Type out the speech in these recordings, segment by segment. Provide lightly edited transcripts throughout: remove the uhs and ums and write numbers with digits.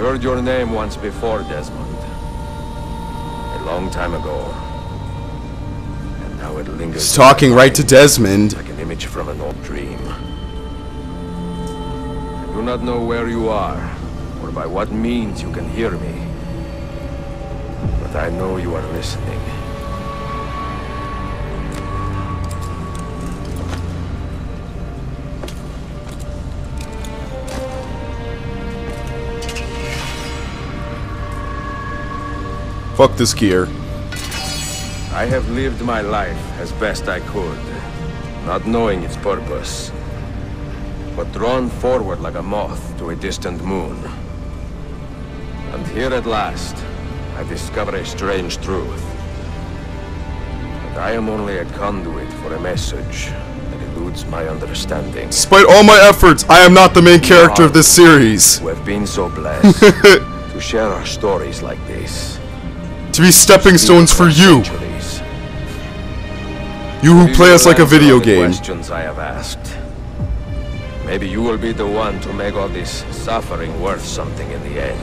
heard your name once before, Desmond. A long time ago. And now it lingers. He's talking right to Desmond. Like an image from an old dream. I do not know where you are, or by what means you can hear me. But I know you are listening. Fuck this gear. I have lived my life as best I could, not knowing its purpose, but drawn forward like a moth to a distant moon. And here at last, I discover a strange truth. That I am only a conduit for a message that eludes my understanding. Despite all my efforts, I am not the main character of this series. We have been so blessed to share our stories like this. To be stepping stones for you. You who play us like a video game. Questions I have asked. Maybe you will be the one to make all this suffering worth something in the end.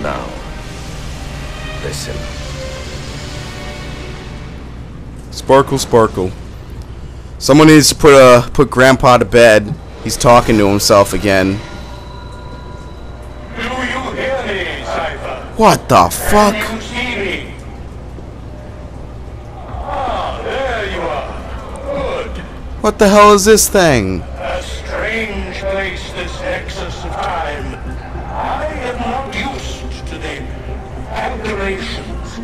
Now, listen. Sparkle, sparkle. Someone needs to put Grandpa to bed. He's talking to himself again. Do you hear me, Cypher? What the fuck? Can you see me? Ah, there you are. Good. What the hell is this thing? A strange place, this nexus of time. I am not used to the aberrations.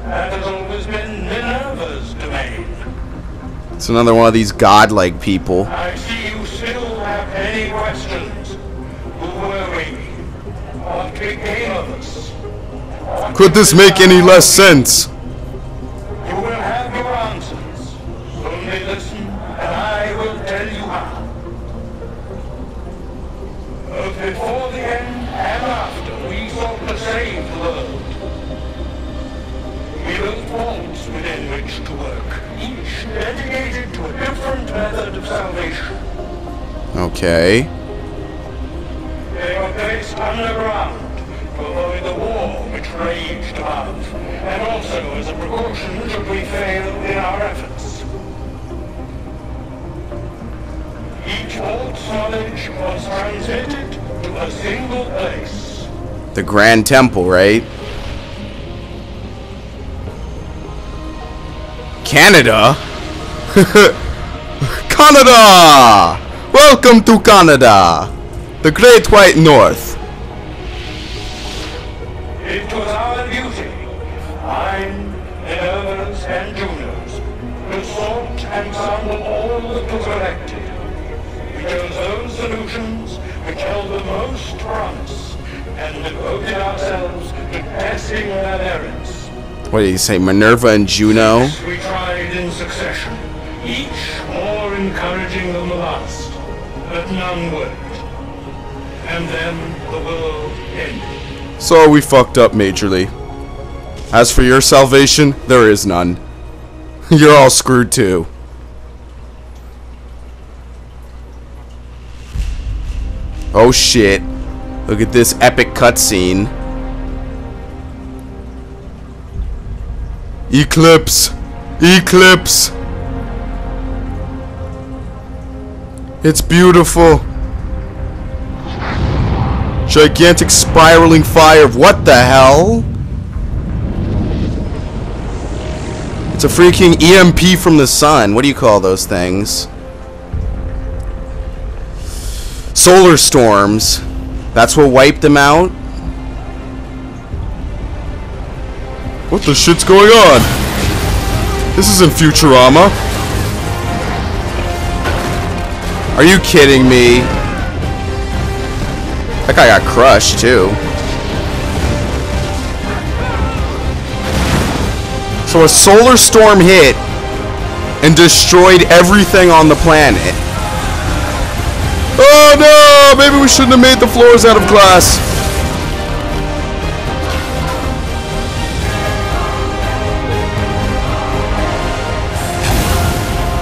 That has always been Minerva's domain. It's another one of these godlike people. I see you still have many questions. Who were we? What became of us? Could this make any less sense? You will have your answers. Only listen, and I will tell you how. Both before the end and after, we sought to save the world. We built vaults within which to work, each dedicated to a different method of salvation. Okay. They were placed underground to avoid the war which raged above, and also as a precaution should we fail in our efforts. Each vault's knowledge was transmitted to a single place. The Grand Temple, right? Canada? Canada! Welcome to Canada! The Great White North. It was our duty, mine, Minerva's, and Juno's, to sort and sample all that was collected. We chose those solutions which held the most promise, and devoted ourselves to testing their merits. What did he say? Minerva and Juno? We tried in succession, each more encouraging than the last, but none worked. And then the world ended. So we fucked up majorly. As for your salvation, there is none. You're all screwed too. Oh shit. Look at this epic cutscene. Eclipse! Eclipse! It's beautiful. Gigantic spiraling fire. What the hell? It's a freaking EMP from the sun. What do you call those things? Solar storms. That's what wiped them out? What the shit's going on? This isn't Futurama. Are you kidding me? That guy got crushed too. So a solar storm hit and destroyed everything on the planet. Oh no! Maybe we shouldn't have made the floors out of glass.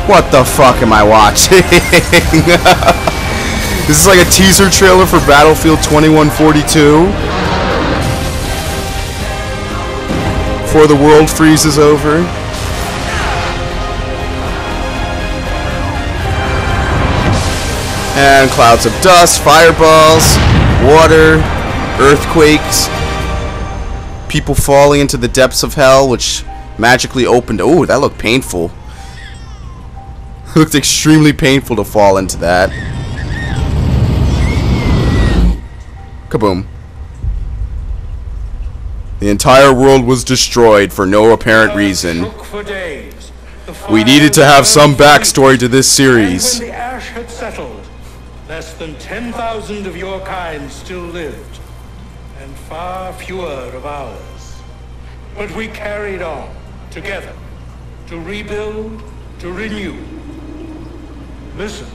What the fuck am I watching? This is like a teaser trailer for Battlefield 2142. Before the world freezes over. And clouds of dust, fireballs, water, earthquakes, people falling into the depths of hell, which magically opened. Oh, that looked painful. It looked extremely painful to fall into that. Kaboom. The entire world was destroyed for no apparent reason. We needed to have some backstory to this series. When the ash had settled, less than 10,000 of your kind still lived, and far fewer of ours. But we carried on, together, to rebuild, to renew. Listen,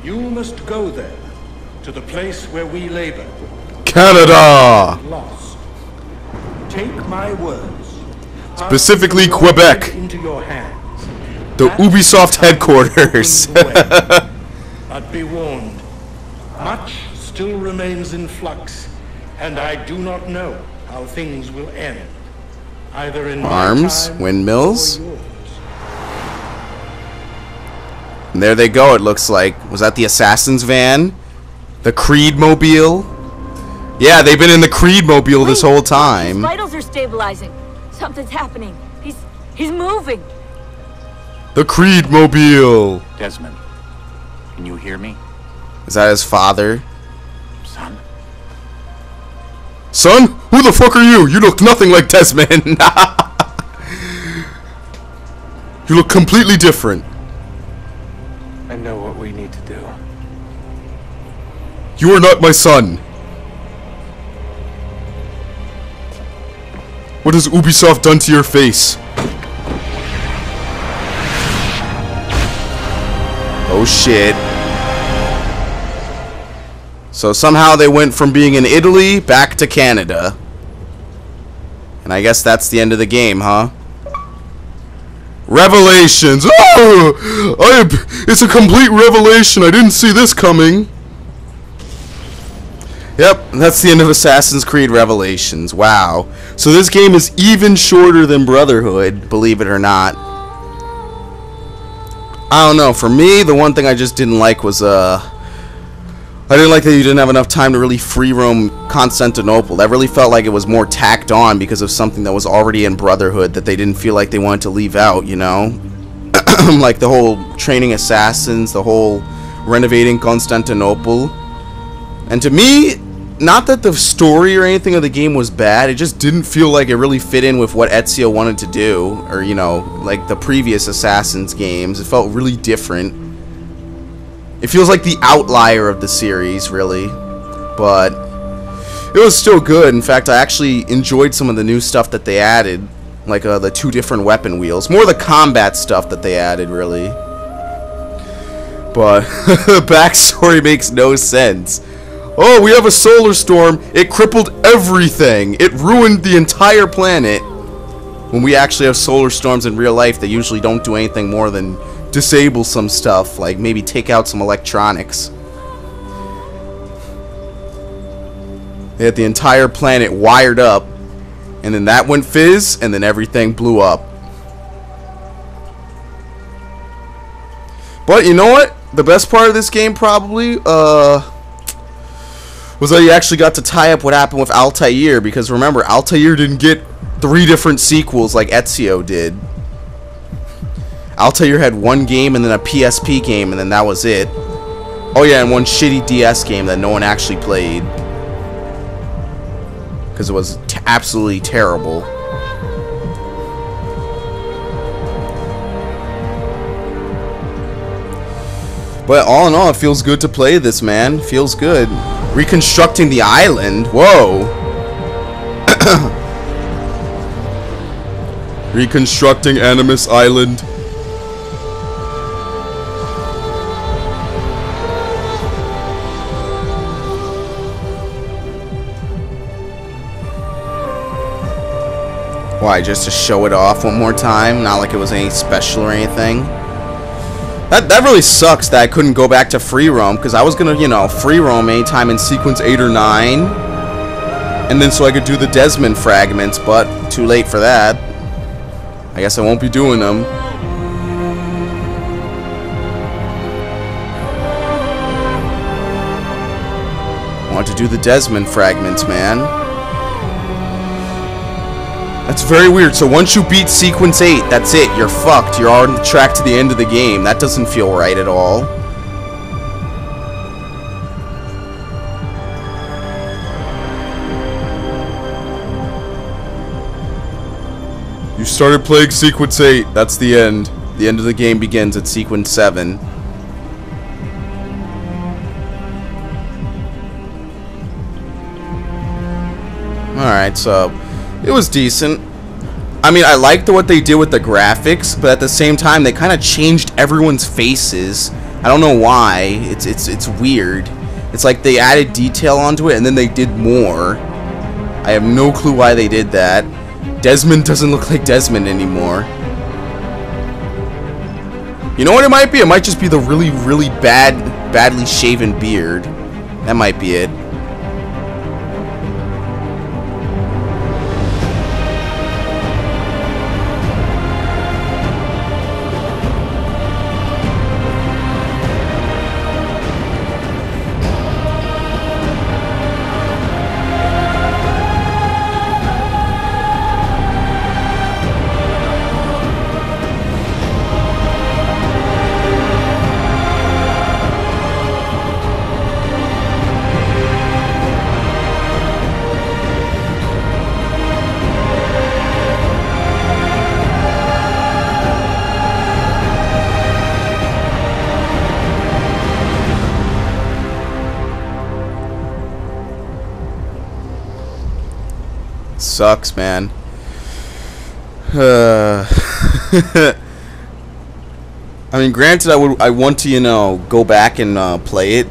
you must go there, to the place where we labor. Canada! Lost. Take my words. Specifically Quebec. Into your hands. The Ubisoft headquarters. But be warned, much still remains in flux, and I do not know how things will end. Either in Arms, my time windmills. or yours. And there they go, it looks like. Was that the Assassin's van? The Creed mobile? Yeah, they've been in the Creed mobile this whole time. His vitals are stabilizing. Something's happening. He's moving. The Creed mobile. Desmond, can you hear me? Is that his father? Son? Son? Who the fuck are you? You look nothing like Desmond. You look completely different. I know what we need to do. You are not my son. What has Ubisoft done to your face? Oh shit. So somehow they went from being in Italy back to Canada. And I guess that's the end of the game, huh? Revelations! Oh! It's a complete revelation. I didn't see this coming. Yep, that's the end of Assassin's Creed Revelations. Wow. So this game is even shorter than Brotherhood, believe it or not. I don't know. For me, the one thing I just didn't like was, I didn't like that you didn't have enough time to really free roam Constantinople. That really felt like it was more tacked on because of something that was already in Brotherhood that they didn't feel like they wanted to leave out, you know? Like the whole training assassins, the whole renovating Constantinople. And to me, not that the story or anything of the game was bad, it just didn't feel like it really fit in with what Ezio wanted to do, or, you know, like the previous Assassin's games. It felt really different. It feels like the outlier of the series, really, but it was still good. In fact, I actually enjoyed some of the new stuff that they added, like the 2 different weapon wheels. More the combat stuff that they added, really. But the backstory makes no sense. Oh, we have a solar storm. It crippled everything. It ruined the entire planet. When we actually have solar storms in real life, they usually don't do anything more than disable some stuff, like maybe take out some electronics. They had the entire planet wired up, and then that went fizz, and then everything blew up. But you know what? The best part of this game probably, was that you actually got to tie up what happened with Altair, because remember, Altair didn't get 3 different sequels like Ezio did. Altair had 1 game and then a PSP game, and then that was it. Oh yeah, and 1 shitty DS game that no one actually played. Because it was absolutely terrible. But all in all, it feels good to play this, man. Feels good. Reconstructing the island? Whoa. Reconstructing Animus Island. Why, just to show it off one more time? Not like it was any special or anything? That really sucks that I couldn't go back to free roam, because I was gonna, you know, free roam anytime in sequence 8 or 9, and then so I could do the Desmond fragments, but too late for that. I guess I won't be doing them. I want to do the Desmond fragments, man. That's very weird. So once you beat sequence 8, that's it. You're fucked. You're on the track to the end of the game. That doesn't feel right at all. You started playing sequence 8. That's the end. The end of the game begins at sequence 7. Alright, so it was decent. I mean, I liked what they did with the graphics, but at the same time, they kind of changed everyone's faces. I don't know why. It's weird. It's like they added detail onto it, and then they did more. I have no clue why they did that. Desmond doesn't look like Desmond anymore. You know what it might be? It might just be the really, really badly shaven beard. That might be it. Sucks, man. I mean, granted, I want to, you know, go back and play it.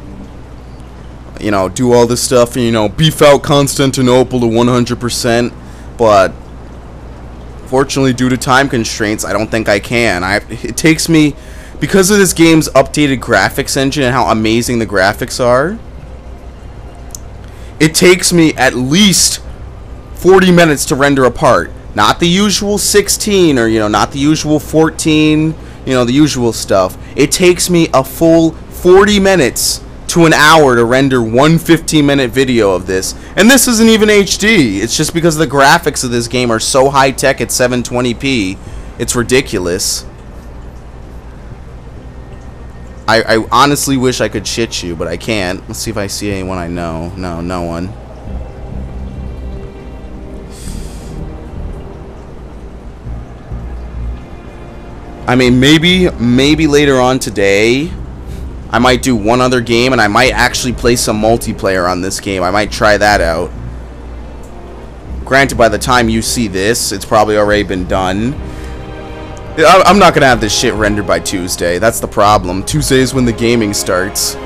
You know, do all this stuff and, you know, beef out Constantinople to 100%. But fortunately, due to time constraints, I don't think I can. It takes me, because of this game's updated graphics engine and how amazing the graphics are, it takes me at least 40 minutes to render a part. Not the usual 16 or, you know, not the usual 14, you know, the usual stuff. It takes me a full 40 minutes to an hour to render one 15-minute video of this. And this isn't even HD. It's just because the graphics of this game are so high-tech at 720p. It's ridiculous. I honestly wish I could shit you, but I can't. Let's see if I see anyone I know. No, no one. I mean, maybe later on today, I might do one other game, and I might actually play some multiplayer on this game. I might try that out. Granted, by the time you see this, it's probably already been done. I'm not going to have this shit rendered by Tuesday. That's the problem. Tuesday is when the gaming starts.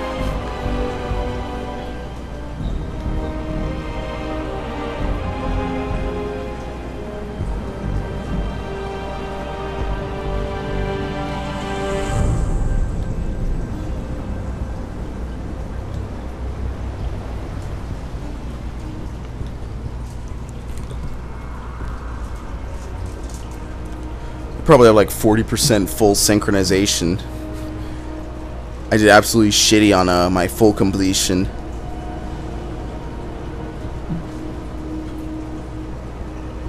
Probably have like 40% full synchronization. I did absolutely shitty on my full completion.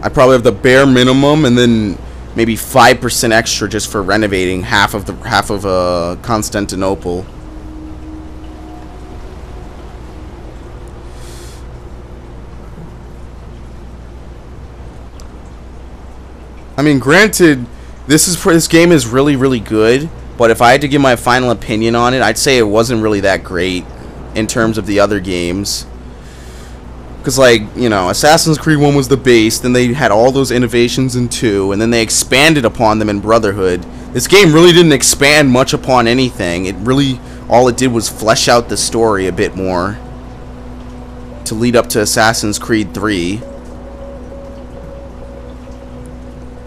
I probably have the bare minimum and then maybe 5% extra just for renovating half of Constantinople. I mean, granted, this game is really, really good, but if I had to give my final opinion on it, I'd say it wasn't really that great in terms of the other games. Because, like, you know, Assassin's Creed 1 was the base, then they had all those innovations in 2, and then they expanded upon them in Brotherhood. This game really didn't expand much upon anything. It really, all it did was flesh out the story a bit more to lead up to Assassin's Creed 3.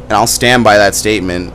And I'll stand by that statement.